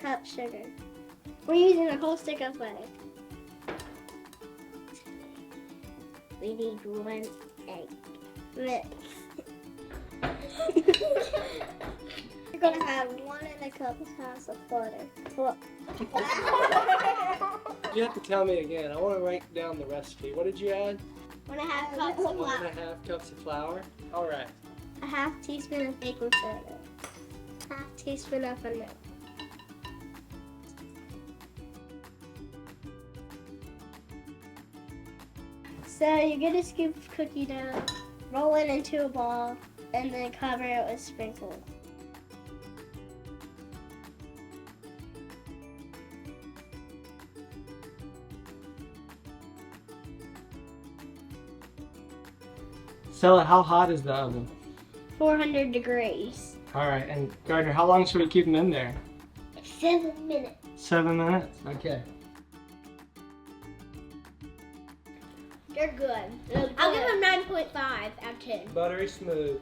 cup sugar. We're using a whole stick of butter. We need 1 egg. Mix. You're gonna have 1 cup of butter. You have to tell me again. I want to write down the recipe. What did you add? 1.5 cups of flour. 1.5 cups of flour. All right. A 1/2 teaspoon of baking soda. 1/2 teaspoon of vanilla. So you get a scoop of cookie dough, roll it into a ball, and then cover it with sprinkles. Stella, how hot is the oven? 400 degrees. All right, and Gardner, how long should we keep them in there? 7 minutes. 7 minutes? Okay. They're good. I'll give them 9.5 out of 10. Buttery smooth.